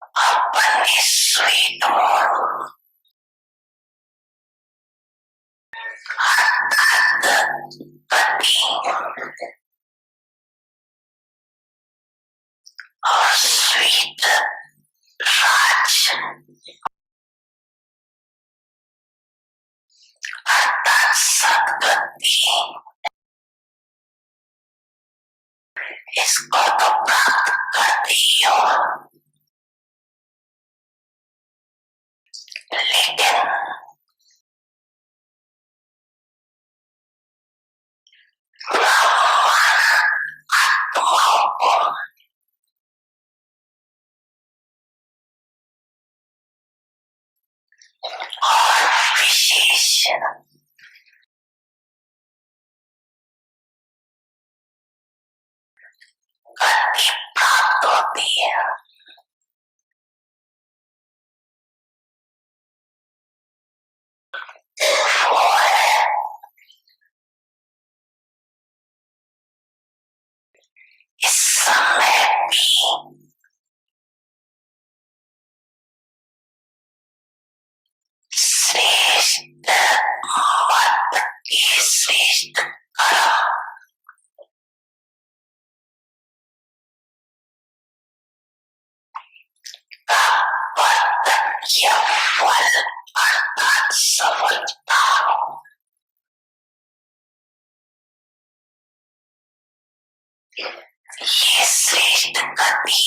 अपनी स्वीट और स्वीट राज अर्थात सदगति, इसको तो प्राप्त करती हो, लेकिन आत्माओं को और विशेष गति प्राप्त होती है। वो है इस समय भी श्रेष्ठ मत की श्रेष्ठ कर्म का वर्तन या फल अर्थात सफलता ये श्रेष्ठ गति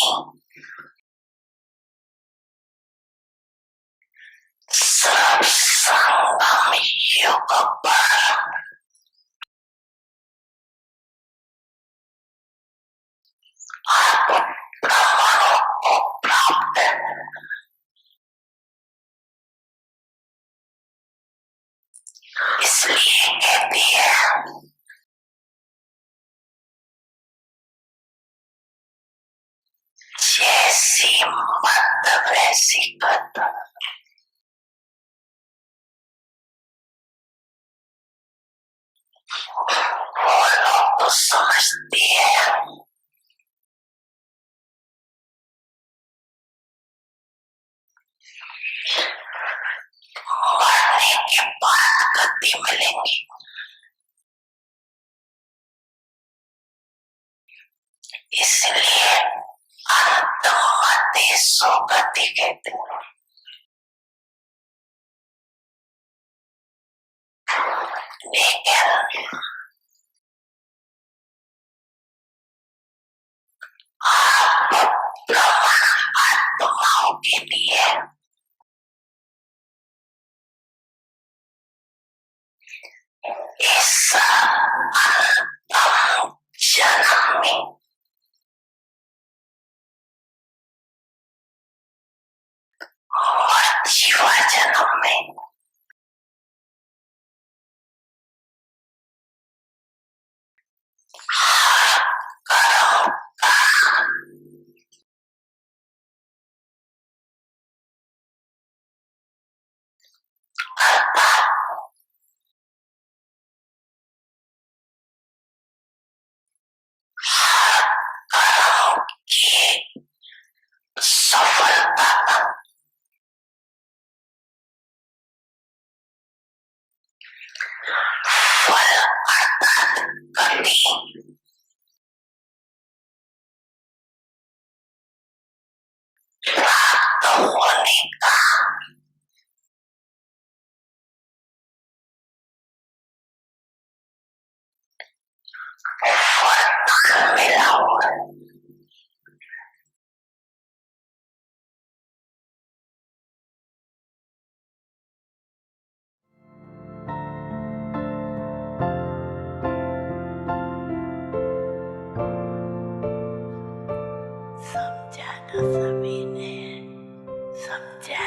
सर्वसंगम युग पर ब्राह्मणों को प्राप्त इसलिए कहती है जैसी मत वैसी गत। वो लोग तो समझते हैं मरने के बाद गति मिलेंगी, इसलिए अंतमते सुगति कहते हैं। लेकिन आप ब्रह्म आत्माओं के लिए इस अंतम जन्म में और जीवा जन्म में हर कर्म का कर्म की सफलता फल अर्थात गति प्राप्त होने का वरदान मिला हुआ है। समझा ना सभी ने, समझा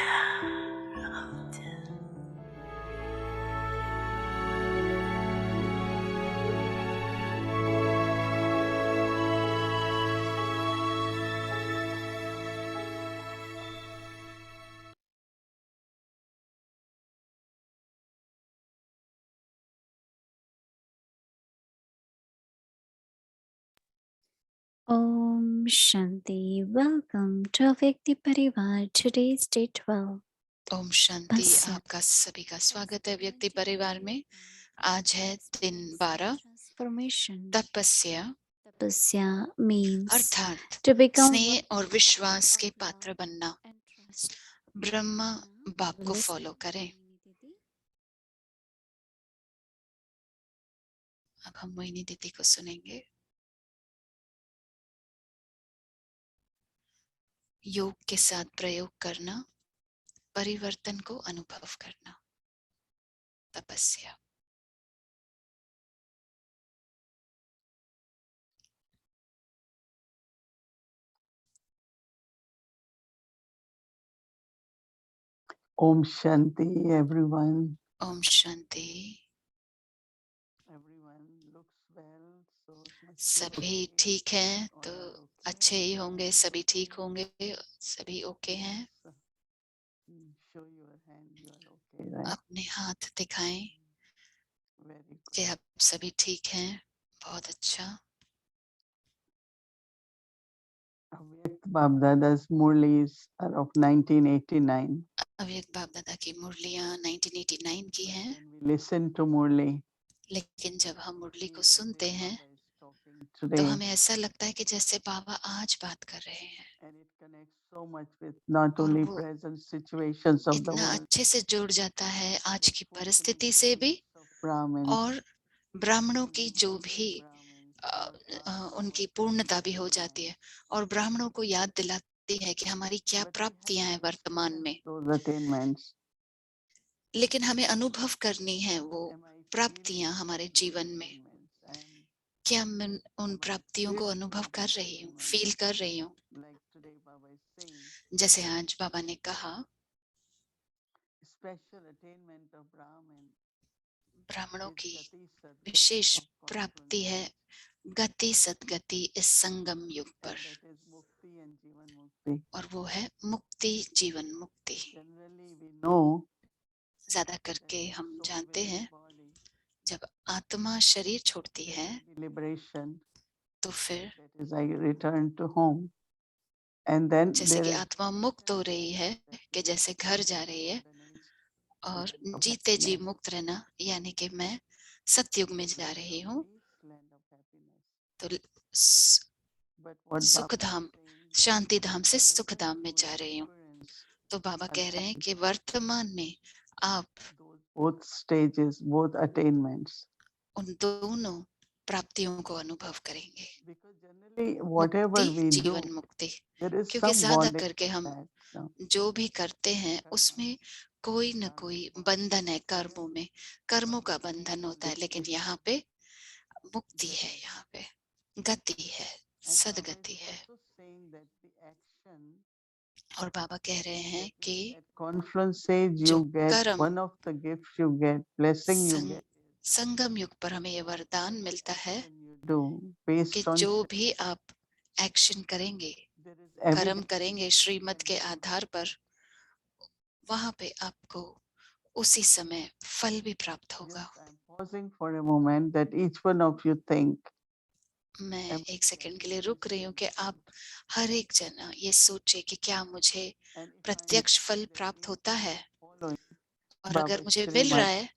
Om Shanti. Welcome to Vyakti Parivar. Today's day 12. Om Shanti. आपका सभी का स्वागत है व्यक्ति परिवार में। आज है दिन 12 तपस्या, Tapasya means अर्थात to become स्नेह और विश्वास के पात्र बनना। ब्रह्मा बाप को फॉलो करें। अब हम मोहिनी दीदी को सुनेंगे। योग के साथ प्रयोग करना, परिवर्तन को अनुभव करना, तपस्या। Om Shanti, everyone. Om Shanti. Everyone looks well, so it must be सभी okay. ठीक हैं तो All are okay. अच्छे ही होंगे, सभी ठीक होंगे, सभी ओके हैं। Show your hand, you are okay, right? अपने हाथ दिखाएं Very good. कि आप सभी ठीक हैं। बहुत अच्छा। Avyakt Babdada's Murlis are of 1989. अव्यक्त बाप दादा की मुरलियां 1989 की हैं। When we listen to Murli, लेकिन जब हम मुरली को feel as सुनते if हैं Baba is talking तो today, हमें ऐसा लगता है कि जैसे बाबा आज बात कर रहे हैं, and it connects so much with not और only वो present situations of the इतना world, अच्छे से जुड़ जाता है आज but की fulfilling परिस्थिति the से भी, needs of Brahmins, और ब्राह्मणों की जो reminding भी Brahmins what are उनकी our पूर्णता भी हो present जाती है, demands. और ब्राह्मणों को याद दिलाती है कि हमारी क्या But we have प्राप्तियां हैं to वर्तमान में। experience those attainments. लेकिन हमें अनुभव करनी है वो Am I प्राप्तियां feeling हमारे those जीवन में। attainments? क्या मैं उन Am I प्राप्तियों को feeling अनुभव कर those रही हूँ, attainments? फील कर रही हूँ। Like today Baba is saying, जैसे आज बाबा ने कहा, special attainment of Brahmin ब्राह्मणों is की Gati Sadgati विशेष of प्राप्ति है confluence. गति सदगति इस संगम युग पर, And that is Mukti and Jivan Mukti. और वो है मुक्ति, जीवन मुक्ति। Generally we know ज्यादा that करके when हम soul जानते leaves हैं body, जब आत्मा शरीर छोड़ती there है will be liberation. तो फिर That is, I return to home. And then जैसे there कि is आत्मा मुक्त हो रही है कि जैसे घर जा रही है, और of जीते जी happiness. मुक्त रहना यानी कि मैं सतयुग में जा रही हूँ। Peace, land of happiness. तो But what सुख Baba is धाम, saying, शांति धाम से सुख present धाम में soul जा रही हूँ। experience तो बाबा are कह रहे हैं having कि वर्तमान में आप those both stages, both attainments. उन दोनों प्राप्तियों को अनुभव करेंगे। Because generally, whatever मुक्ति, we do, जीवन मुक्ति। there is क्योंकि some ज्यादा bondage करके हम attached. No? जो भी करते हैं उसमें कोई न कोई बंधन है, कर्मों में कर्मों का बंधन होता है। लेकिन यहाँ पे मुक्ति है, यहाँ पे गति है, सदगति है। Also saying that the action और बाबा कह रहे हैं कि at conference stage जो you get कर्म one of the gifts you get, blessing you get, संगम युग पर हमें ये वरदान मिलता है you do कि based on जो भी आप एक्शन करेंगे, there is कर्म evidence करेंगे श्रीमत के आधार पर, वहां पे आपको उसी समय फल भी प्राप्त होगा। I'm pausing for a moment that each one of you think. मैं एक सेकंड के लिए रुक रही हूँ कि आप हर एक जना ये सोचे कि क्या मुझे प्रत्यक्ष फल प्राप्त होता है, और अगर मुझे मिल रहा है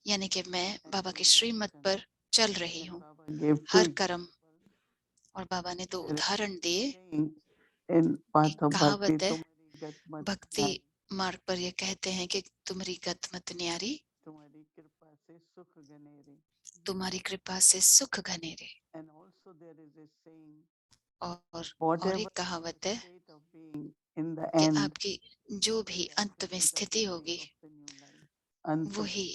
यानी कि मैं बाबा के श्रीमत पर चल रही हूँ हर कर्म। और बाबा ने दो उदाहरण दिए। एक कहावत है भक्ति मार्ग पर, ये कहते हैं कि तुम्हारी गत मत न्यारी, तुम्हारी कृपा से सुख घनेरे। और एक कहावत है कि आपकी जो भी अंत में स्थिति होगी वही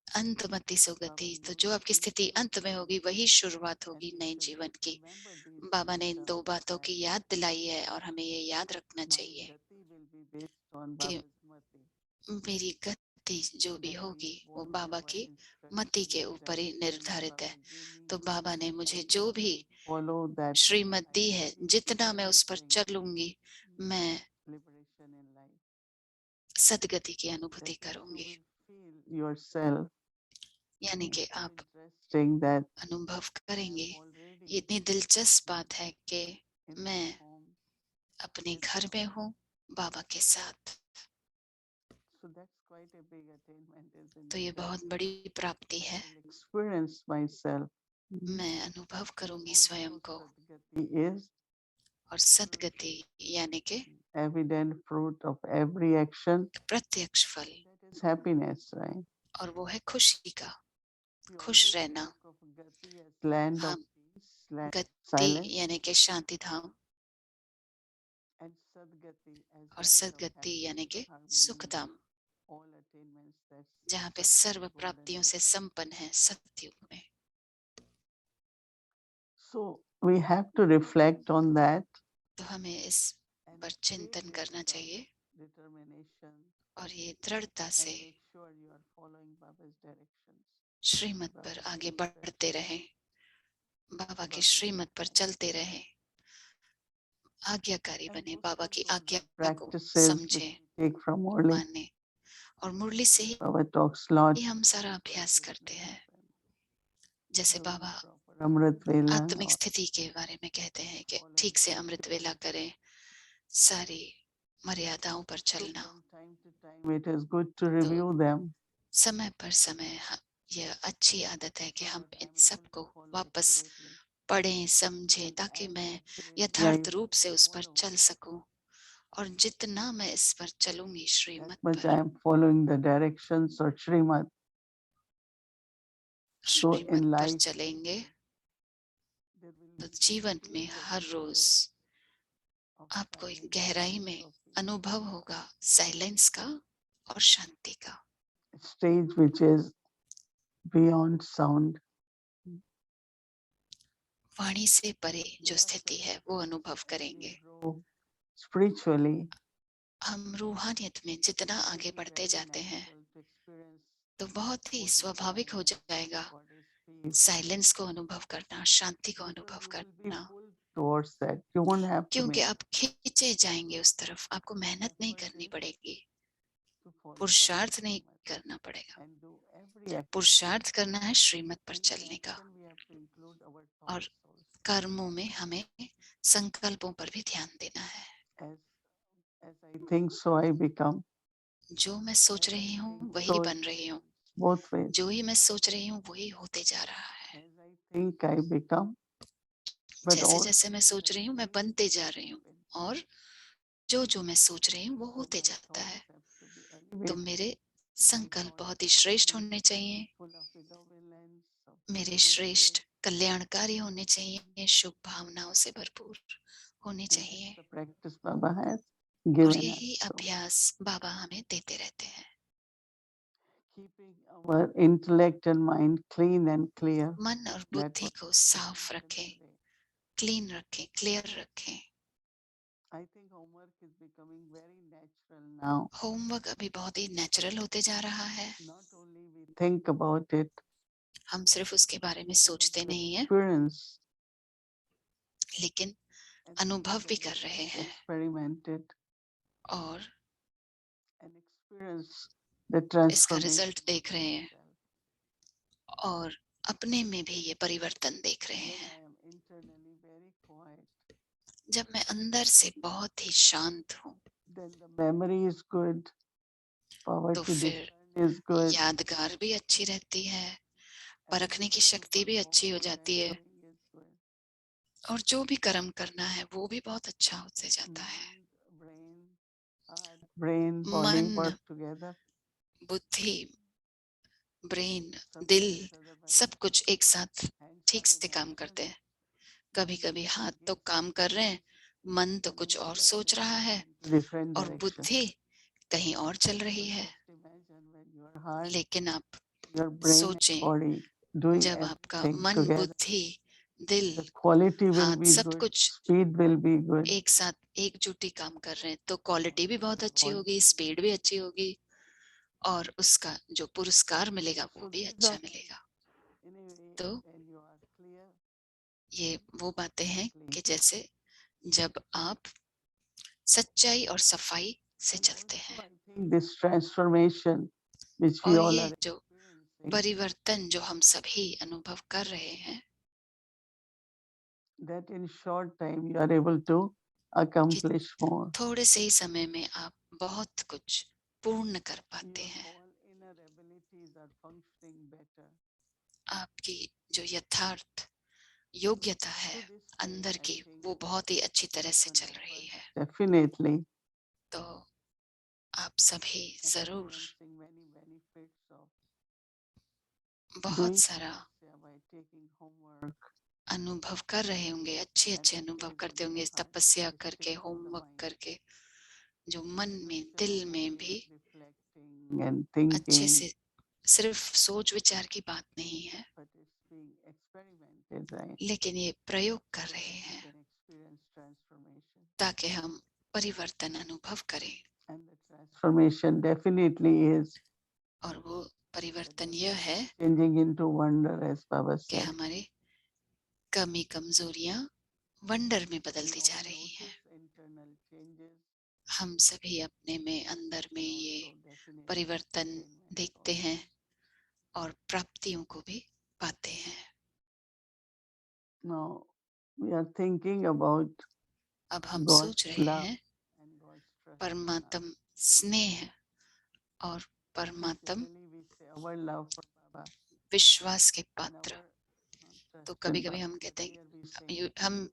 अंतमति सुगति। तो जो आपकी स्थिति अंत में होगी वही शुरुआत होगी नए जीवन की। बाबा ने इन दो बातों की याद दिलाई है, और हमें ये याद रखना चाहिए कि मेरी गति जो भी होगी वो बाबा की मति के ऊपर ही निर्धारित है। तो बाबा ने मुझे जो भी श्रीमत दी है, जितना मैं उस पर चलूंगी मैं सदगति की अनुभूति करूंगी। यानी कि आप अनुभव करेंगे ये इतनी दिलचस्प बात है कि मैं अपने घर में हूँ बाबा के साथ। तो ये बहुत बड़ी प्राप्ति है। मैं अनुभव करूंगी स्वयं को। और सद्गति यानी कि evident fruit of every action प्रत्यक्ष फल, that is happiness, right? और वो है खुशी का, खुश रहना। Land of हम peace, land of गति silence, यानी कि शांति धाम, and Sadgati as और land of सद्गति यानी happiness, कि harmony, सुख धाम, all attainments that जहाँ पे such सर्व golden प्राप्तियों से संपन्न है सतयुग में। So we have to reflect on that तो हमें इस and पर चिंतन करना चाहिए determination और ये दृढ़ता and से make sure you are following Baba's directions. श्रीमत पर आगे बढ़ते रहें, बाबा के श्रीमत पर चलते रहें, आज्ञाकारी बने, बाबा की आज्ञा को समझें, Take from Murli. माने। और मुरली से ही Baba talks lot. हम सारा अभ्यास करते हैं। जैसे बाबा Amrit Vela. आत्मिक स्थिति के बारे में कहते हैं कि ठीक से अमृत वेला करें, सारी मर्यादाओं पर चलना। It is good to review them. समय पर समय यह अच्छी आदत है कि हम इन सबको वापस पढ़ें, समझें, ताकि मैं यथार्थ रूप से उस पर चल सकूं। और जितना मैं इस पर चलूंगी श्रीमत But I am following the directions or Srimad. So in पर life, चलेंगे तो जीवन में हर रोज आपको एक गहराई में अनुभव होगा साइलेंस का और शांति का। Stage which is beyond sound. वाणी से परे जो स्थिति है वो अनुभव करेंगे। Spiritually, हम रूहानियत में जितना आगे बढ़ते जाते हैं तो बहुत ही स्वाभाविक हो जाएगा साइलेंस को अनुभव करना, शांति को अनुभव करना, क्योंकि आप खींचे जाएंगे उस तरफ। आपको मेहनत नहीं करनी पड़ेगी, पुरुषार्थ नहीं करना पड़ेगा। पुरुषार्थ करना है श्रीमत पर चलने का, और कर्मों में हमें संकल्पों पर भी ध्यान देना है। जो मैं सोच रही हूँ वही बन रही हूँ, जो ही मैं सोच रही हूँ वही होते जा रहा है। जैसे जैसे मैं सोच रही हूँ मैं बनते जा रही हूँ, और जो जो मैं सोच रही हूँ वो होते जाता है। तो मेरे संकल्प बहुत ही श्रेष्ठ होने चाहिए, मेरे श्रेष्ठ कल्याणकारी होने चाहिए, शुभ भावनाओं से भरपूर होने चाहिए। और यही अभ्यास बाबा हमें देते रहते हैं। Our intellect and mind clean and clear. मन और बुद्धि को साफ रखें, क्लीन रखें, क्लियर रखें। I think homework is becoming very natural now. Homework अभी बहुत ही नेचुरल होते जा रहा है। Not only we think about it, हम सिर्फ उसके बारे में सोचते नहीं हैं, लेकिन अनुभव भी कर रहे हैं और इसका रिजल्ट देख रहे हैं और अपने में भी ये परिवर्तन देख रहे हैं। जब मैं अंदर से बहुत ही शांत हूँ तो फिर यादगार भी अच्छी रहती है, परखने की शक्ति भी अच्छी हो जाती है, और जो भी कर्म करना है वो भी बहुत अच्छा होते जाता है। मन, बुद्धि, ब्रेन, दिल, सब कुछ एक साथ ठीक से काम करते हैं। कभी कभी हाथ तो काम कर रहे हैं, मन तो कुछ और सोच रहा है और बुद्धि कहीं और चल रही है। लेकिन आप सोचें, जब आपका मन, बुद्धि, दिल, हाथ सब कुछ एक साथ एकजुटी काम कर रहे हैं तो क्वालिटी भी बहुत अच्छी होगी, स्पीड भी अच्छी होगी, और उसका जो पुरस्कार मिलेगा वो भी अच्छा मिलेगा। तो ये वो बातें हैं कि जैसे जब आप सच्चाई और सफाई से चलते हैं, और ये जो परिवर्तन जो हम सभी अनुभव कर रहे हैं, that in short time you are able to accomplish more. थोड़े से ही समय में आप बहुत कुछ पूर्ण कर पाते Your हैं। all inner abilities are functioning better. आपकी जो यथार्थ योग्यता है So this way, अंदर I की, think वो बहुत ही अच्छी तरह से can चल रही है। definitely तो आप सभी जरूर experiencing many benefits of बहुत doing सारा tapasya by taking homework अनुभव कर रहे होंगे, अच्छे and अच्छे अनुभव state करते of होंगे the इस heart, तपस्या the करके, state of the homework mind. करके, जो मन में, Just दिल में only भी reflecting and अच्छे thinking, से, सिर्फ सोच विचार की बात नहीं है, but it's being experimented, right? लेकिन ये प्रयोग कर So रहे that you हैं can experience transformation. ताकि हम परिवर्तन अनुभव करें। And the transformation definitely is और वो परिवर्तन यह है changing into wonder, as Baba कि said. हमारी कमी कमजोरियां वंडर में बदलती We जा all रही हैं। notice internal changes, हम सभी अपने में, अंदर में ये also definitely परिवर्तन attainments देखते also. हैं और प्राप्तियों को भी पाते हैं। Now we are thinking about अब हम God's सोच रहे love हैं and God's trust in us. परमात्म स्नेह और परमात्म Basically, we say our love for Baba विश्वास के and पात्र। our तो trust कभी in कभी Baba. हम कहते Here we say हैं, हम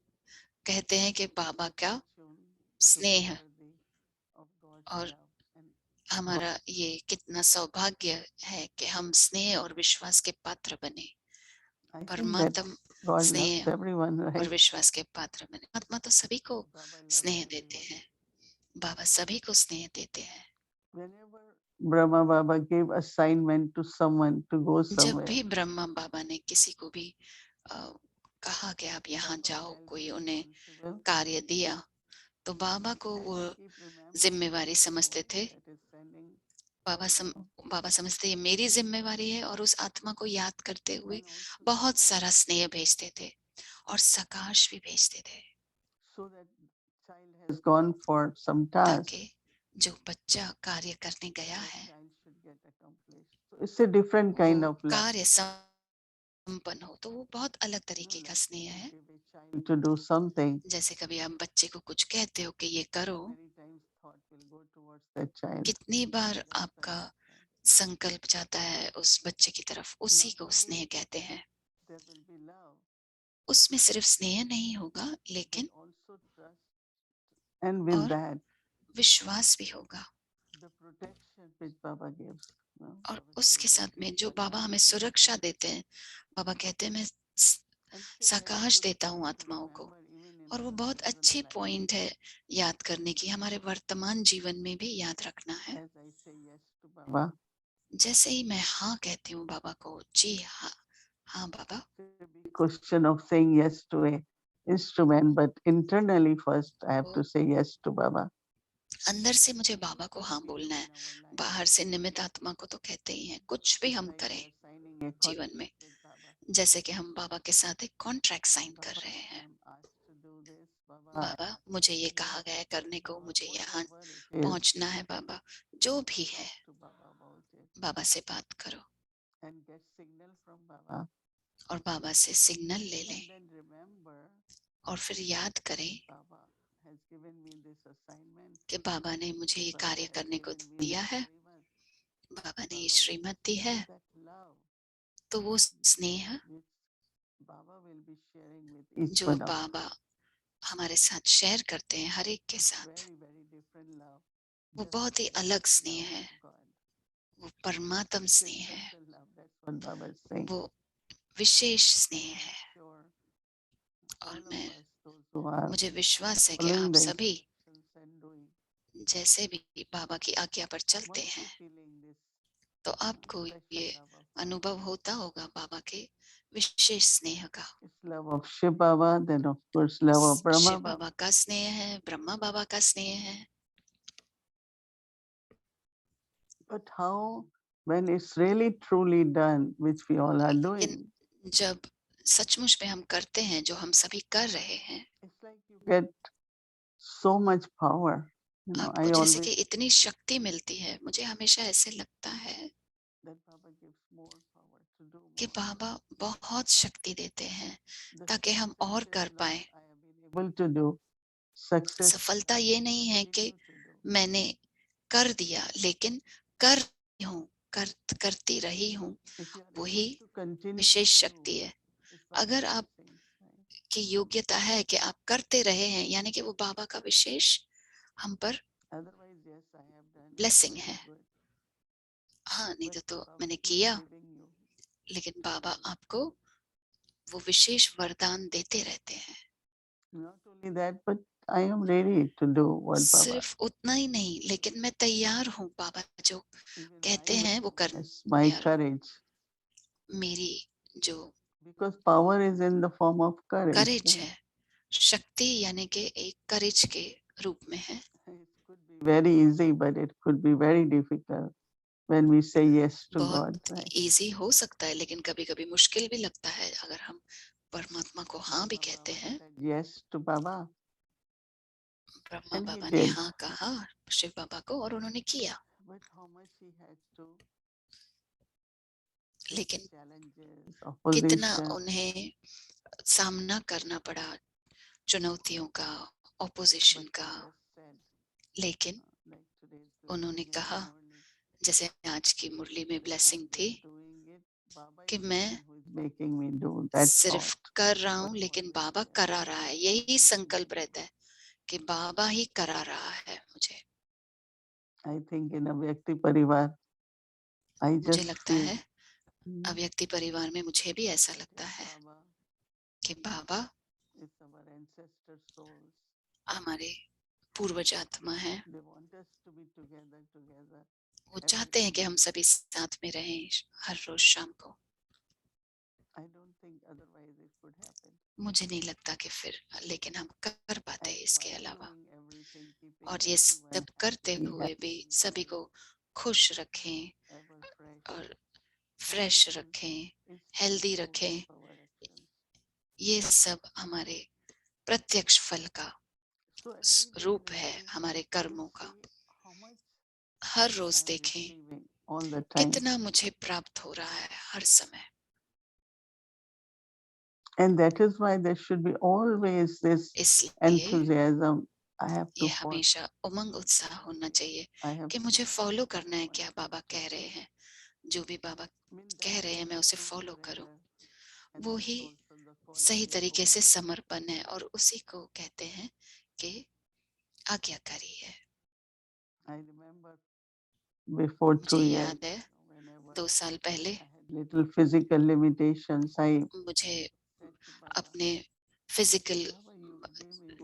कहते हैं कि बाबा का fortune to be स्नेह worthy of God's और love and हमारा ये कितना सौभाग्य है कि हम स्नेह और विश्वास के पात्र बने। I think that परमात्म God loves स्नेह everyone, और right? विश्वास के पात्र बने। आत्मा तो सभी को Baba loves स्नेह देते everyone. हैं, बाबा सभी को स्नेह देते हैं। Whenever Brahma Baba gave assignment to someone to go जब somewhere, भी ब्रह्मा बाबा ने किसी को भी कहा कि आप यहाँ Baba जाओ, felt कोई उन्हें responsible. कार्य दिया, तो बाबा को And वो he keep remembering जिम्मेवारी the समझते soul थे। that is sending बाबा समझते ये मेरी जिम्मेवारी है और उस आत्मा को याद करते हुए and also बहुत that सारा स्नेह भेजते थे और सकाश भी भेजते थे, so that child has gone for some task, ताकि जो बच्चा कार्य करने गया that है child should get accomplished. So it's a different kind वो of love. कार्य संपन्न हो। तो वो बहुत अलग तरीके का स्नेह है। Give a child to do something, जैसे कभी आप बच्चे को कुछ कहते हो कि ये करो, many times thought will go towards that child. कितनी बार That's आपका right. संकल्प जाता है उस बच्चे की तरफ, उसी Not को only स्नेह कहते हैं। there will be love, उसमें सिर्फ स्नेह नहीं होगा, but लेकिन also trust, and with और that विश्वास भी होगा। the protection which Baba gives. और Baba उसके says, साथ में "I जो give बाबा हमें Sakash to the सुरक्षा soul." देते हैं, बाबा कहते हैं मैं And it's a very सकाश good देता हूँ point to आत्माओं को। remember even in और वो our बहुत present अच्छी life. पॉइंट है याद करने की, हमारे वर्तमान जीवन में भी याद रखना है। As I say yes to Baba, जैसे ही मैं हाँ कहती हूँ बाबा को, जी हाँ, हाँ बाबा, it's a big question of saying yes to a instrument, but internally first I have वो to say yes to Baba. अंदर से मुझे बाबा को हाँ बोलना है। बाहर से निमित्त आत्मा को तो कहते ही हैं। कुछ भी हम Like we करें are signing a जीवन में, contract with Baba. जैसे कि हम बाबा के साथ एक कॉन्ट्रैक्ट साइन कर Baba, रहे हैं। I'm asked to do this, Baba. बाबा मुझे ये कहा गया है करने को, मुझे यहाँ Whatever it is, पहुंचना है बाबा, जो भी है talk to Baba about it बाबा से बात करो and get signal from Baba. और बाबा से सिग्नल ले लें And then remember, और फिर याद करें Baba has given me this assignment. कि बाबा ने मुझे ये Baba कार्य has करने को given me दिया this है, Srimad. बाबा ने ये Baba, श्रीमत दी है। so that love तो वो स्नेह which Baba will be sharing with each जो one of us. बाबा हमारे साथ शेयर करते हैं हर एक के It's साथ, very, very different love. वो Just बहुत ही like अलग the स्नेह love है। of God. वो परमात्म It's a स्नेह है, special love. That's what Baba is saying. वो विशेष स्नेह है। Sure. और All of मैं, us, those who are मुझे विश्वास है कि following आप the सभी instructions and doing, जैसे भी बाबा की आज्ञा पर चलते must be हैं, feeling this तो आपको special ये love of Baba. अनुभव होता होगा बाबा के विशेष स्नेह का। It's love of Shiv Baba, then of course love of Brahma Shiv Baba. बाबा का स्नेह है, ब्रह्मा बाबा का स्नेह है। But how, when it's really truly done, which we all are लेकिन doing, जब सचमुच में हम करते हैं जो हम सभी कर रहे हैं, it's like you get so much power. You know, आपको I जैसे always कि इतनी शक्ति मिलती है। मुझे हमेशा ऐसे लगता है that Baba gives more power to कि बाबा बहुत शक्ति देते हैं ताकि हम और कर पाए। सफलता ये नहीं है कि मैंने कर दिया, लेकिन कर रही हूँ, करती रही हूँ, वही विशेष शक्ति है। अगर आप की योग्यता है कि आप करते रहे हैं, यानी कि वो बाबा का विशेष हम पर ब्लेसिंग है। हाँ, नहीं तो मैंने किया, लेकिन बाबा आपको वो विशेष वरदान देते रहते हैं। सिर्फ उतना ही नहीं, लेकिन मैं तैयार हूँ, बाबा जो कहते हैं वो कर तैयार हूँ। मेरी जो करेज है, शक्ति यानी कि एक करेज के रूप में है। बहुत इजी हो सकता है, लेकिन कभी कभी मुश्किल भी लगता है अगर हम परमात्मा को हाँ भी कहते हैं। ब्रह्मा बाबा ने हाँ कहा शिव बाबा को और उन्होंने किया, लेकिन कितना उन्हें सामना करना पड़ा चुनौतियों का, ऑपोजिशन का। लेकिन उन्होंने कहा, जैसे आज की मुरली में ब्लेसिंग थी, कि मैं सिर्फ कर रहा हूँ, लेकिन बाबा करा रहा है। यही संकल्प रहता है कि बाबा ही करा रहा है मुझे। मुझे लगता है अव्यक्ति परिवार में मुझे भी ऐसा लगता है कि बाबा हमारे पूर्वज आत्मा है। वो चाहते हैं कि हम सभी साथ में रहें हर रोज शाम को। मुझे नहीं लगता कि फिर, लेकिन हम कर पाते हैं इसके अलावा। और ये सब करते हुए भी सभी को खुश रखें और फ्रेश रखें, हेल्दी रखें, ये सब हमारे प्रत्यक्ष फल का रूप है, हमारे कर्मों का। हर रोज देखें कितना मुझे प्राप्त हो रहा है हर समय। And that is why there should be always this enthusiasm. I have to ये हमेशा उमंग उत्साह होना चाहिए कि मुझे फॉलो करना है क्या बाबा कह रहे हैं। जो भी बाबा कह रहे हैं मैं उसे फॉलो करूं। वो ही सही तरीके से समर्पण है और उसी को कहते हैं कि आज्ञाकारी है। मुझे याद है 2 साल पहले मुझे अपने फिजिकल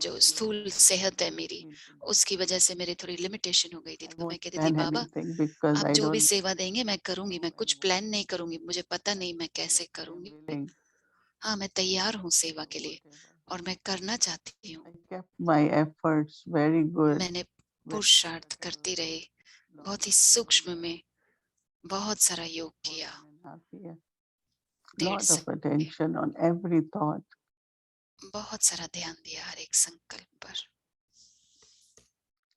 जो स्थूल सेहत है मेरी, उसकी वजह से मेरी थोड़ी लिमिटेशन हो गई थी। तो मैं कहती थी बाबा आप जो भी सेवा देंगे मैं करूंगी, मैं कुछ प्लान नहीं करूंगी, मुझे पता नहीं मैं कैसे करूंगी। हाँ, मैं तैयार हूँ सेवा के लिए और मैं करना चाहती हूँ। मैंने पुरुषार्थ करती रही, बहुत ही सूक्ष्म में बहुत सारा योग किया। बहुत सारा ध्यान दिया हर एक संकल्प पर।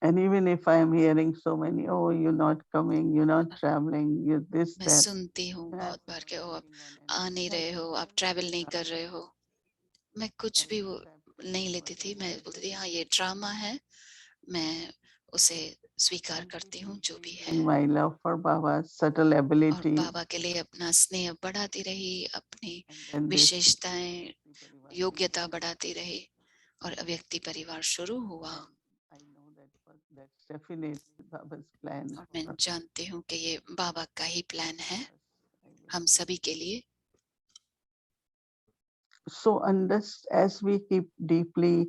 And even if I am hearing so many, oh, you're not coming, you're not traveling, you're this, मैं सुनती हूँ बहुत बार कि आप आ नहीं रहे हो, आप ट्रैवल नहीं कर रहे हो। मैं कुछ भी वो नहीं लेती थी। मैं बोलती थी हाँ ये ड्रामा है, मैं उसे स्वीकार करती हूँ जो भी है। My love for Baba, subtle ability. और बाबा के लिए अपना स्नेह बढ़ाती रही, अपनी विशेषताएं, योग्यता बढ़ाती रही और अव्यक्ति परिवार शुरू हुआ। और मैं जानती हूँ कि ये बाबा का ही प्लान है हम सभी के लिए। So as we keep deeply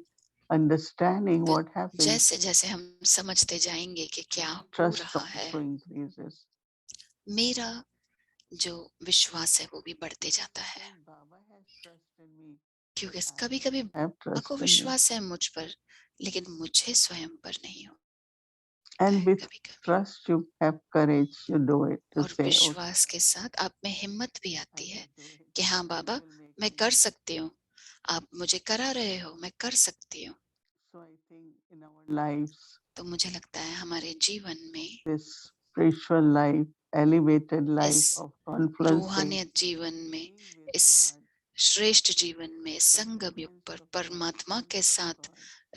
understanding what happens, जैसे जैसे हम समझते जाएंगे कि क्या हो रहा है, मेरा जो विश्वास है वो भी बढ़ते जाता है। क्योंकि कभी कभी बाबा को विश्वास है मुझ पर, लेकिन मुझे स्वयं पर नहीं हो। And with trust you have courage, you do it. और विश्वास के साथ आप में हिम्मत भी आती है कि हाँ बाबा मैं कर सकती हूँ, आप मुझे करा रहे हो, मैं कर सकती हूँ। तो मुझे लगता है हमारे जीवन में spiritual life, elevated life इस of confluencing रूहानियत जीवन में, इस श्रेष्ठ जीवन में संगम युग पर परमात्मा के साथ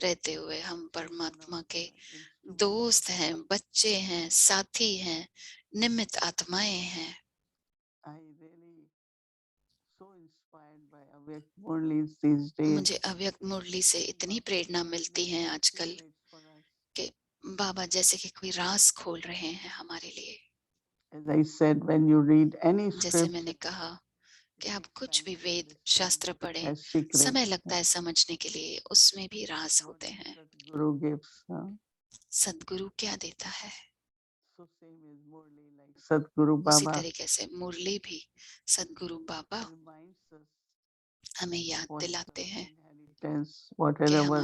रहते हुए हम परमात्मा के दोस्त हैं, बच्चे हैं, साथी हैं, निमित्त आत्माएं हैं। मुझे अव्यक्त मुरली से इतनी प्रेरणा मिलती है आजकल कि बाबा जैसे कि कोई राज खोल रहे हैं हमारे लिए। As I said, when you read any जैसे मैंने scripture, कहा कि आप कुछ भी वेद शास्त्र पढ़ें, has secrets, समय लगता है समझने के लिए, उसमें भी राज होते हैं। Guru gives. सदगुरु क्या देता है? So same is Murli, like Sadguru उसी Baba तरीके से मुरली भी सदगुरु बाबा reminds us हमें याद what is दिलाते our हैं inheritance, what is कि our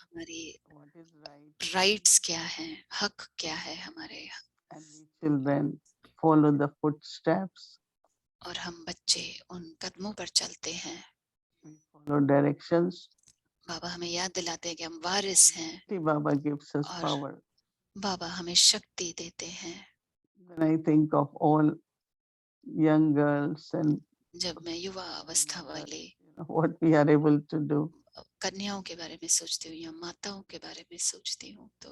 हमारी what is right, राइट्स क्या है, हक क्या है हमारे, and we children follow the footsteps, और हम बच्चे उन कदमों पर चलते हैं। we follow directions. बाबा हमें याद दिलाते हैं कि हम वारिस हैं Almighty Baba gives us और power. बाबा हमें शक्ति देते हैं। When I think of all young girls and जब मैं युवा अवस्था वाले what we are able to do, कन्याओं के बारे में सोचती हूँ या माताओं के बारे में सोचती हूँ, तो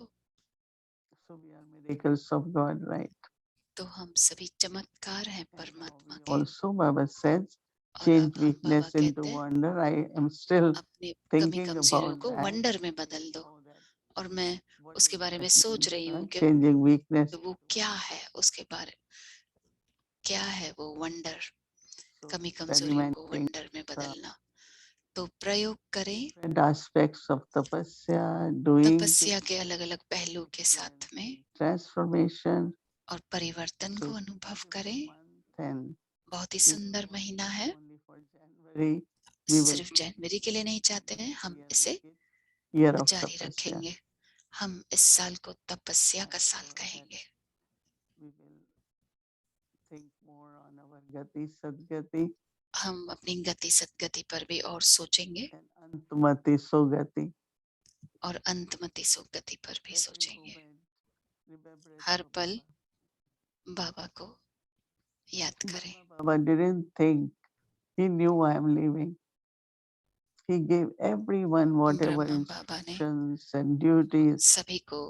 so we are miracles of God, right? तो हम सभी चमत्कार हैं परमात्मा के। Also, Baba says, और change अब हम बाबा weakness into कहते हैं wonder. I am still अपनी कमी thinking कमजोरियों about को that. वंडर में बदल दो, और मैं What उसके is बारे में that सोच means, रही हूँ कि changing weakness. वो क्या है, उसके बारे क्या है वो वंडर, So कमी कमजोरियों को वंडर में बदलना। तो प्रयोग करें different aspects of tapasya, doing तपस्या के अलग अलग पहलू के साथ में, transformation, और परिवर्तन को अनुभव करें। and बहुत ही सुंदर महीना है, only for January, we will सिर्फ जनवरी के लिए नहीं चाहते हैं, हम इसे year of जारी tapasya. रखेंगे। हम इस साल को तपस्या का साल कहेंगे। We will think more on our gati sadgati हम अपनी गति सदगति पर भी और सोचेंगे, and antmati sugati. और अंतमति सुगति पर भी सोचेंगे। हर पल बाबा को याद करें। Baba didn't think, he knew I am leaving. He gave everyone whatever Brahma बाबा ने instructions and duties. सभी को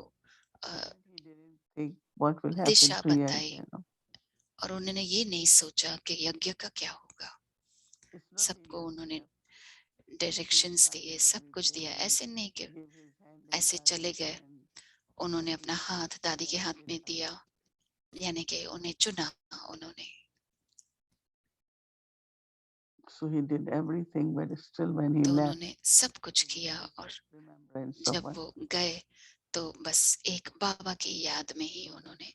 He didn't think what will happen Disha to you. बताई, और उन्होंने ये नहीं सोचा कि यज्ञ का क्या होगा। सबको उन्होंने डायरेक्शंस दिए, सब कुछ दिया। ऐसे नहीं कि ऐसे चले गए, उन्होंने अपना हाथ दादी के हाथ में दिया, यानी कि उन्हें चुना उन्होंने। So he did everything, but still when he तो left, उन्होंने सब कुछ किया, और जब वो गए तो बस एक बाबा की याद में ही उन्होंने,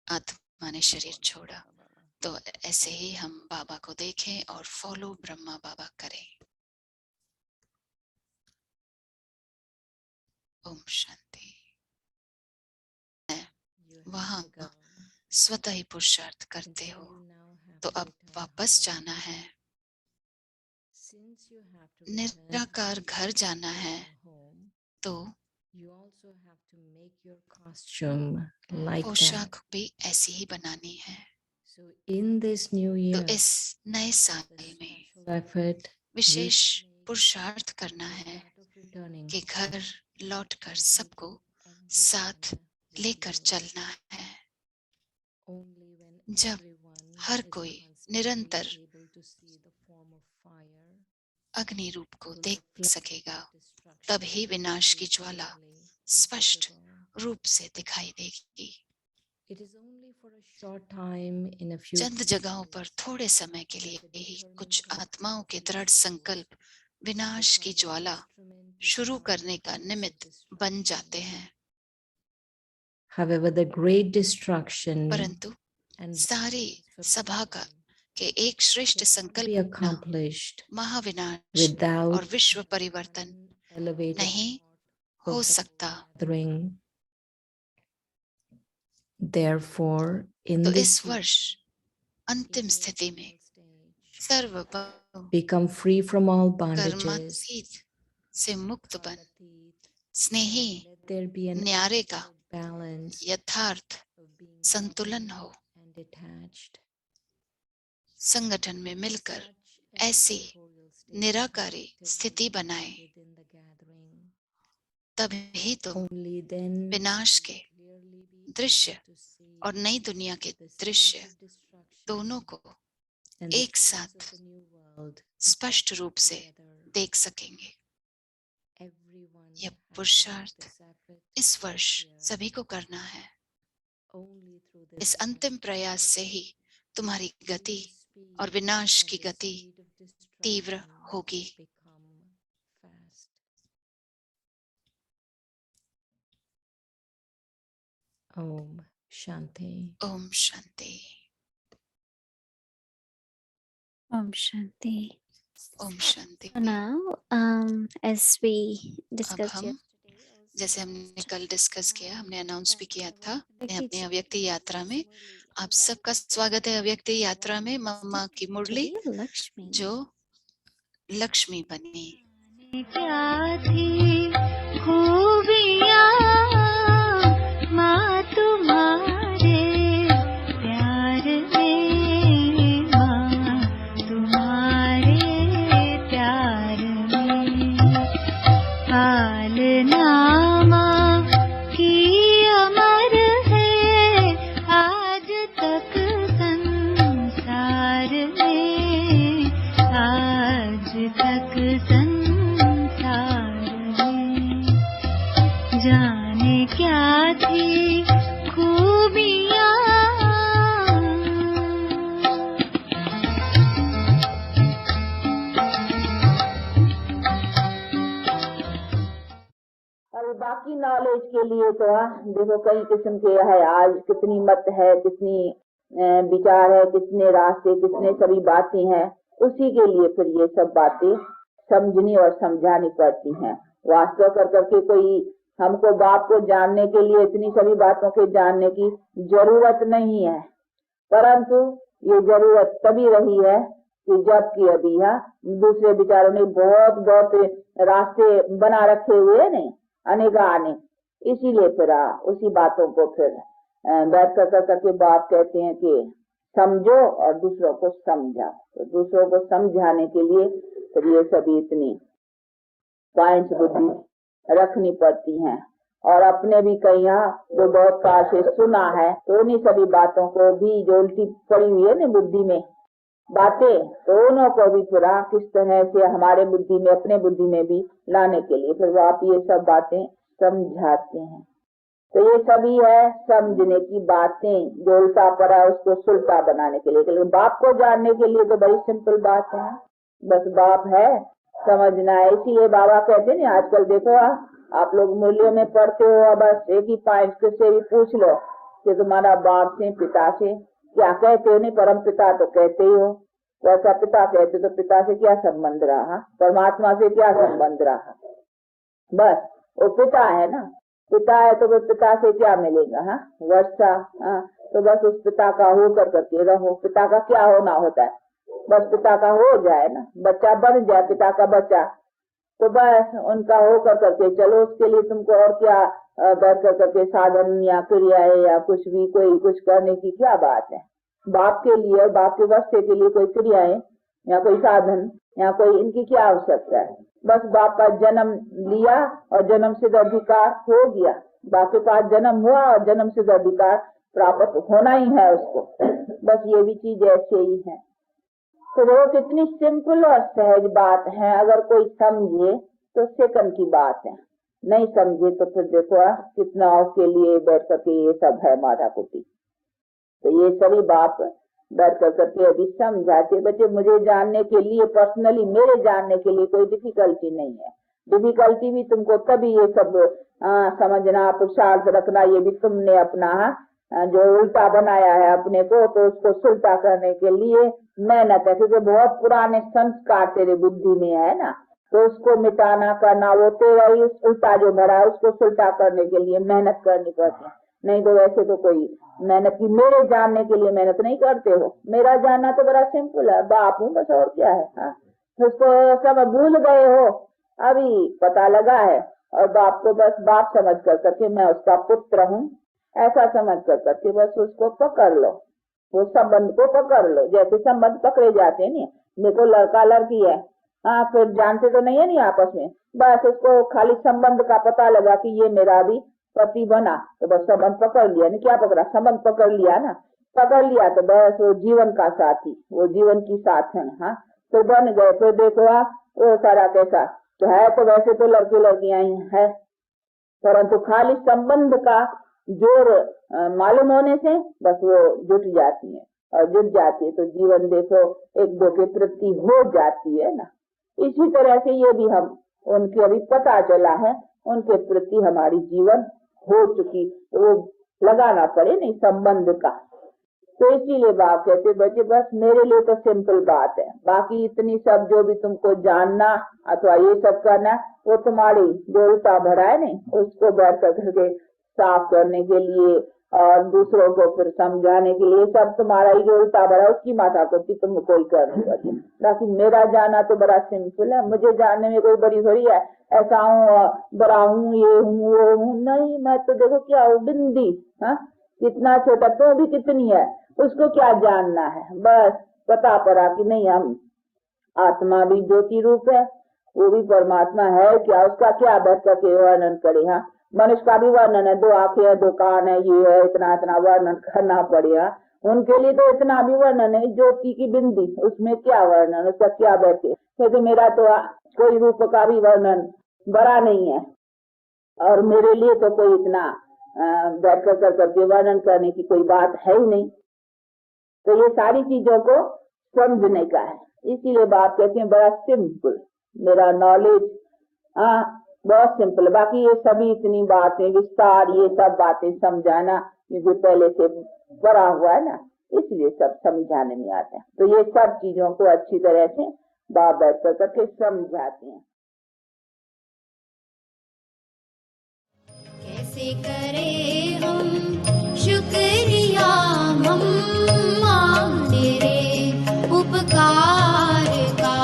आत्मा ने शरीर छोड़ा। तो ऐसे ही हम बाबा को देखें और फॉलो ब्रह्मा बाबा करें। ओम शांति। वहां स्वतः ही पुरुषार्थ करते हो, तो अब वापस जाना है, निराकार घर जाना है, तो पोशाक भी ऐसी ही बनानी है। तो इस नए साल में विशेष पुरुषार्थ करना है कि घर लौटकर सबको साथ लेकर चलना है। जब हर कोई निरंतर अग्नि रूप को देख सकेगा, तभी विनाश की ज्वाला स्पष्ट रूप से दिखाई देगी। चंद जगहों पर थोड़े समय के लिए ही कुछ आत्माओं के दृढ़ संकल्प विनाश की ज्वाला शुरू करने का निमित्त बन जाते हैं। However, the great destruction परंतु सारी सभा का के एक श्रेष्ठ संकल्प महाविनाश और विश्व परिवर्तन नहीं हो सकता। Therefore, in तो this इस वर्ष अंतिम स्थिति में सर्व become free from all bondages. कर्मातीत से मुक्त बन स्नेही There be an न्यारे का balance यथार्थ of being संतुलन हो, loving and detached. संगठन में मिलकर Such an ऐसी equatorial state निराकारी collectively स्थिति बनाए, within the gathering. तभी तुम Only then विनाश के will you clearly be दृश्य able to see और नई दुनिया के the दृश्य scenes of destruction दोनों को and the एक scenes साथ of the new world स्पष्ट रूप से together. देख सकेंगे। Everyone यह has to make पुरुषार्थ this effort इस वर्ष this year. सभी को करना है। Only through this इस अंतिम प्रयास से ही तुम्हारी will गति the speed और विनाश and की the गति speed of तीव्र destruction होगी। become fast. Om Shanti. Om Shanti. Om Shanti. Om Shanti. So now, as we अब discussed हम yesterday, जैसे हमने कल डिस्कस किया, हमने अनाउंस भी किया था देखिए, अपनी अव्यक्ति यात्रा में। आप सबका स्वागत है अव्यक्ति यात्रा में। मम्मा की मुरली today Lakshmi. जो लक्ष्मी बनी। क्या थी खूबियाँ माँ तुम्हारे प्यार में, माँ तुम्हारे प्यार में, पालनामा की अमर है आज तक संसार में, आज तक संसार में, जाने क्या थी खूबियाँ। और बाकी नॉलेज के लिए तो देखो कई किस्म के है, आज कितनी मत है, कितनी विचार है, कितने रास्ते, कितने सभी बातें हैं। उसी के लिए फिर ये सब बातें समझनी और समझानी पड़ती हैं। वास्तव कर करके कोई हमको बाप को जानने के लिए इतनी सभी बातों के जानने की जरूरत नहीं है, परंतु ये जरूरत तभी रही है कि जबकि अभी दूसरे विचारों ने बहुत बहुत रास्ते बना रखे हुए नहीं अनेक, इसीलिए फिर उसी बातों को फिर बैठ कर करके बाप कहते हैं कि समझो और दूसरों को समझाओ। तो दूसरों को समझाने के लिए फिर ये सभी इतनी पॉइंट्स बुद्धि रखनी पड़ती हैं। और अपने भी कहीं जो बहुत काल से सुना है, तो उन्हीं सभी बातों को भी जो उल्टी पड़ी हुई है ना बुद्धि में बातें, तो उन्हों को भी फिर किस तरह से हमारे बुद्धि में, अपने बुद्धि में भी लाने के लिए फिर आप ये सब बातें समझाते हैं। तो ये सभी है समझने की बातें, जो उल्टा पड़ा उसको सुलटा बनाने के लिए। लेकिन बाप को जानने के लिए तो बड़ी सिंपल बात है, बस बाप है समझना है। इसीलिए बाबा कहते हैं आजकल देखो आप लोग मूल्यों में पढ़ते हो, बस एक ही पॉइंट से भी पूछ लो कि तुम्हारा बाप से पिता से क्या कहते हो, नहीं परम पिता तो कहते ही हो, तो ऐसा पिता कहते तो पिता से क्या संबंध रहा, परमात्मा से क्या संबंध रहा। बस वो पिता है ना, पिता है तो वो पिता से क्या मिलेगा वर्षा। तो बस उस पिता का हो कर करके रहो। पिता का क्या होना होता है, बस पिता का हो जाए ना, बच्चा बन जाए पिता का बच्चा, तो बस उनका हो कर करके चलो। उसके लिए तुमको और क्या बैठ कर करके साधन या क्रियाएं या कुछ भी कोई कुछ करने की क्या बात है। बाप के लिए और बाप के वर्षे के लिए कोई क्रियाएं या कोई साधन या कोई इनकी क्या आवश्यकता है। बस बाप का जन्म लिया और जन्म सिद्ध अधिकार हो गया, बाप के पास जन्म हुआ और जन्म सिद्ध अधिकार प्राप्त होना ही है उसको। बस ये भी चीज ऐसे ही है। तो देखो कितनी सिंपल और सहज बात है। अगर कोई समझे तो सेकंड की बात है, नहीं समझे तो फिर देखो कितना उसके लिए बैठ करके ये सब है माथा कुटी। तो ये सभी बाप बैठ कर करके अभी समझाते बच्चे, मुझे जानने के लिए पर्सनली, मेरे जानने के लिए कोई डिफिकल्टी नहीं है। डिफिकल्टी भी तुमको तभी ये सब समझना, पुरुषार्थ रखना, ये भी तुमने अपना जो उल्टा बनाया है अपने को, तो उसको सुलटा करने के लिए मेहनत है। क्योंकि बहुत पुराने संस्कार तेरे बुद्धि में है ना, तो उसको मिटाना करना, वो तेरा ही उल्टा जो भरा है उसको सुलटा करने के लिए मेहनत करनी पड़ती है। नहीं तो वैसे तो कोई मेहनत की, मेरे जानने के लिए मेहनत नहीं करते हो। मेरा जानना तो बड़ा सिंपल है, बाप हूँ बस, और क्या है। उसको सब भूल गए हो, अभी पता लगा है और बाप को बस बाप समझ कर करके मैं उसका पुत्र हूँ ऐसा समझ कर करके बस उसको पकड़ लो, वो संबंध को पकड़ लो। जैसे संबंध पकड़े जाते हैं नहीं, देखो लड़का लड़की है, हाँ फिर जानते तो नहीं है नहीं आपस में, बस उसको खाली संबंध का पता लगा कि ये मेरा भी पति बना तो बस संबंध पकड़ लिया। नहीं क्या पकड़ा, संबंध पकड़ लिया ना, पकड़ लिया तो बस वो जीवन का साथी, वो जीवन की साथन, हाँ तो बन गए। फिर देखो वो सारा कैसा तो है, तो वैसे तो लड़के लड़कियां ही है, परंतु खाली संबंध का जोर मालूम होने से बस वो जुट जाती है, और जुट जाती है तो जीवन देखो एक दो के प्रति हो जाती है ना। इसी तरह से ये भी हम उनके अभी पता चला है, उनके प्रति हमारी जीवन हो चुकी, तो वो लगाना पड़े नहीं संबंध का। तो इसीलिए बाप कहते बच्चे बस मेरे लिए तो सिंपल बात है, बाकी इतनी सब जो भी तुमको जानना अथवा ये सब करना वो तुम्हारी जो उल्टा भरा है नहीं, उसको बैठ करके साफ करने के लिए और दूसरों को फिर समझाने के लिए सब तुम्हारा ही जो उल्टा भरा उसकी माथा को तुम कोई कर नहीं पाती। बाकी मेरा जाना तो बड़ा सिंपल है, मुझे जानने में कोई बड़ी थोड़ी है ऐसा हूँ बड़ा हूँ ये हूँ वो हूँ, नहीं मैं तो देखो क्या हूँ बिंदी, हाँ कितना छोटा तो भी कितनी है उसको क्या जानना है, बस पता पड़ा कि नहीं हम आत्मा भी ज्योति रूप है, वो भी परमात्मा है क्या, उसका क्या बैठ करके वर्णन करे। हाँ मनुष्य का भी वर्णन है, दो आंखें है, दो कान है, ये है, इतना इतना वर्णन करना पड़ेगा उनके लिए, तो इतना भी वर्णन है ज्योति की बिंदी, उसमें क्या वर्णन, उसका क्या बैठे। क्योंकि मेरा तो कोई रूप का भी वर्णन बड़ा नहीं है और मेरे लिए तो कोई इतना बैठ कर करके वर्णन करने की कोई बात है ही नहीं। तो ये सारी चीजों को समझने का है, इसीलिए बात कहते हैं बड़ा सिंपल मेरा नॉलेज, हाँ बहुत सिंपल। बाकी ये सभी इतनी बातें विस्तार ये सब बातें समझाना क्योंकि पहले से पढ़ा हुआ है ना, इसलिए सब समझाने में आता है। तो ये सब चीजों को अच्छी तरह से बाप बैठ कर करके समझाते हैं। कैसे करें हम शुक्रिया मम्मा तेरे उपकार का,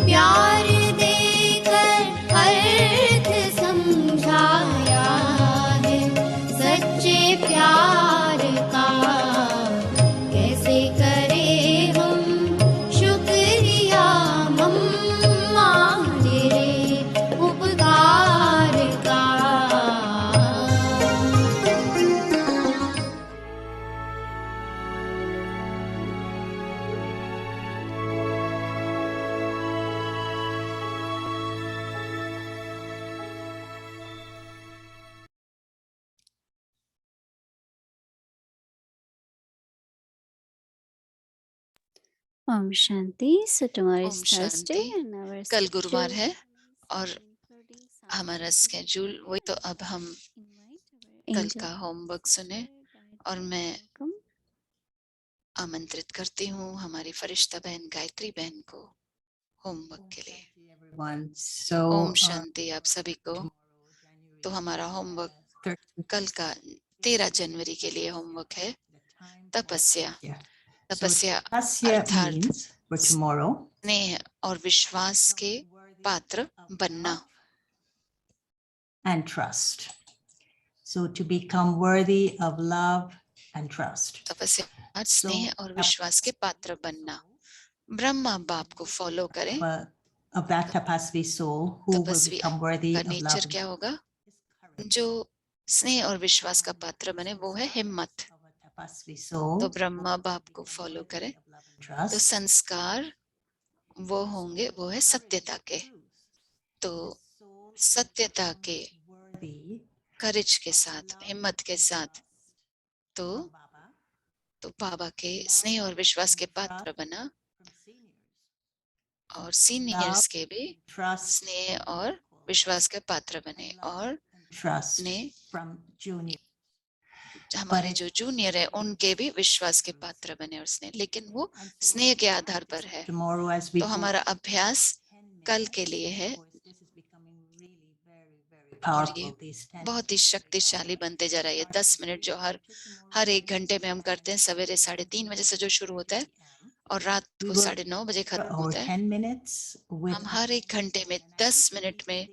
प्यार देकर अर्थ समझाया है सच्चे प्यार का। कैसे करें हम शुक्रिया मम्मा तेरे उपकार का। Om Shanti. So tomorrow is Om Thursday Shanti. and our कल गुरुवार है schedule और is 7:30 हमारा स्केड्यूल वही, तो अब हम Invite our कल angel का होमवर्क सुने और मैं welcome. आमंत्रित करती हूँ हमारी फरिश्ता बहन गायत्री बहन को होमवर्क के लिए। everyone. ओम शांति आप सभी को। तो हमारा होमवर्क कल का 13 जनवरी के लिए होमवर्क है तपस्या। तपस्या अर्थात for tomorrow स्नेह और विश्वास के पात्र बनना and trust. So to become worthy of love and trust. तपस्या स्नेह और विश्वास के पात्र बनना। ब्रह्मा बाप को फॉलो करें। But of that tapasvi soul who will तपस्वी become worthy का of love. नेचर क्या होगा? जो स्नेह और विश्वास का पात्र बने वो है हिम्मत। तो ब्रह्मा बाप को फॉलो करें तो संस्कार वो होंगे, वो है सत्यता के। तो सत्यता के करेज के साथ, हिम्मत के साथ तो बाबा के स्नेह और विश्वास के पात्र बना और सीनियर्स के भी स्नेह और विश्वास के पात्र बने और ने हमारे जो जूनियर है उनके भी विश्वास के पात्र बने और स्नेह, लेकिन वो स्नेह के आधार पर है। तो हमारा अभ्यास कल के लिए है और ये बहुत ही शक्तिशाली बनते जा रहा है। ये 10 मिनट जो हर एक घंटे में हम करते हैं, सवेरे 3:30 बजे से जो शुरू होता है और रात को 9:30 बजे खत्म होता है। हम हर एक घंटे में 10 मिनट में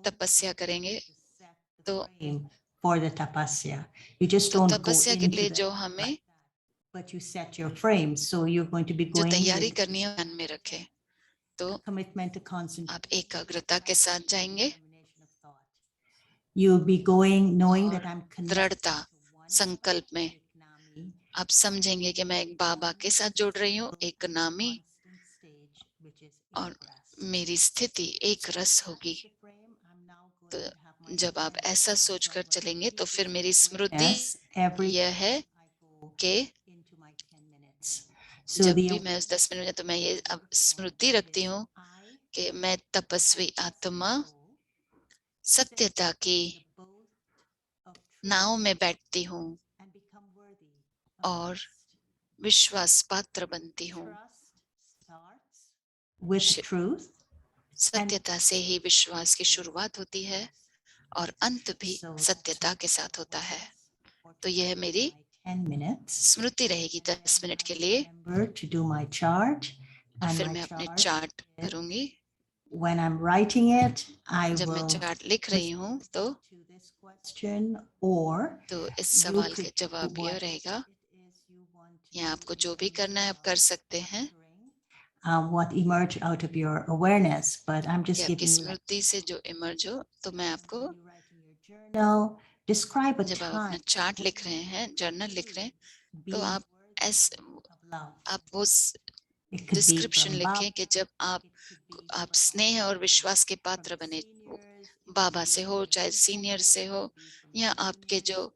तपस्या करेंगे तो for the tapasya. You just don't go तपस्या के into लिए the जो हमें but you set your frame. So you're going to be जो going तैयारी with करनी है ध्यान में रखें, तो commitment to concentration. आप एकाग्रता के साथ जाएंगे You'll be going knowing और that I'm connected दृढ़ता to one संकल्प में Nami, आप समझेंगे कि मैं एक बाबा के साथ जुड़ रही हूँ, एक नामी, constant stage, which is और expressed. मेरी स्थिति एक रस होगी। तो जब आप ऐसा सोचकर चलेंगे तो फिर मेरी स्मृति यह है कि जब भी मैं उस 10 मिनट में, तो मैं ये अब स्मृति रखती हूँ कि मैं तपस्वी आत्मा सत्यता की नाव में बैठती हूँ और विश्वास पात्र बनती हूँ। with truth सत्यता से ही विश्वास की शुरुआत होती है और अंत भी सत्यता के साथ होता है। तो यह मेरी 10 minutes. स्मृति रहेगी 10 मिनट के लिए। Remember to do my chart, और and फिर my मैं अपने chart चार्ट is- करूंगी। when I'm writing it, I जब मैं will चार्ट लिख रही हूँ तो to this question, or इस you सवाल could के जवाब do यह what रहेगा, it is you want to या आपको do जो भी करना है आप कर सकते हैं, what emerge out of your awareness, but I'm कि just आपकी giving you स्मृति से जो इमर्ज हो। तो मैं आपको, when you write in your journal, describe a जब आप अपना time चार्ट लिख रहे हैं, जर्नल लिख रहे हैं, तो being आप of love. आप वो It could be description from लिखें Baba, कि जब आप स्नेह और विश्वास के पात्र बने, बाबा से हो, चाहे सीनियर से हो, या आपके जो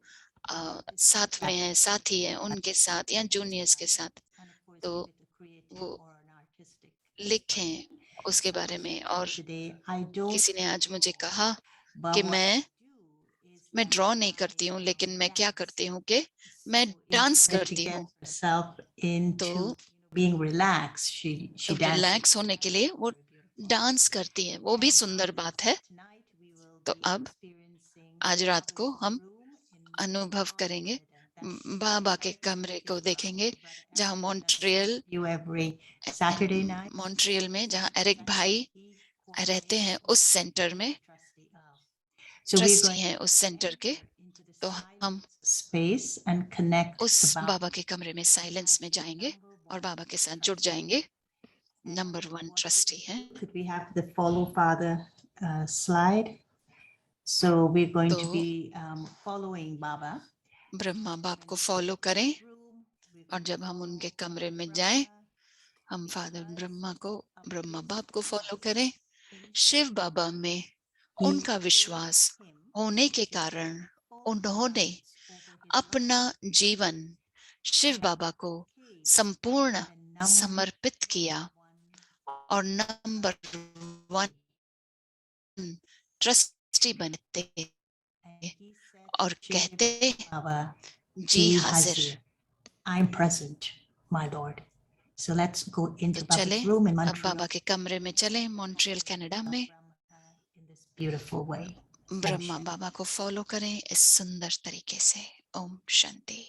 साथ में है, साथी है, उनके साथ, या जूनियर्स के साथ, तो वो लिखें उसके बारे में। और किसी ने आज मुझे कहा कि मैं ड्रॉ नहीं करती हूँ, लेकिन मैं क्या करती हूँ कि मैं डांस करती हूँ। तो being relaxed, she dances. Relax होने के लिए वो डांस करती है, वो भी सुंदर बात है। तो अब आज रात को हम अनुभव करेंगे, बाबा के कमरे को देखेंगे, जहाँ Montreal You every Saturday night. Montreal में जहाँ एरिक भाई रहते हैं, उस सेंटर में So we're ट्रस्टी going हैं उस सेंटर के। तो हम space and connect उस to Baba. बाबा के कमरे में साइलेंस में जाएंगे और बाबा के साथ जुड़ जाएंगे। नंबर 1 ट्रस्टी है। Could we have the follow father slide? So we're going to तो be following Baba. ब्रह्मा बाप को फॉलो करें, और जब हम उनके कमरे में जाएं, हम फादर ब्रह्मा बाप को फॉलो करें। शिव बाबा में उनका विश्वास होने के कारण उन्होंने अपना जीवन शिव बाबा को संपूर्ण समर्पित किया, और नंबर 1 ट्रस्टी बनते और कहते, Baba, जी हाजिर। I'm present, my Lord. So let's go तो into चले Baba's room in अब Montreal बाबा के कमरे में चले, मॉन्ट्रियल कनाडा में। in this beautiful way. Brahma Baba को फॉलो करें इस सुंदर तरीके से। ओम शांति।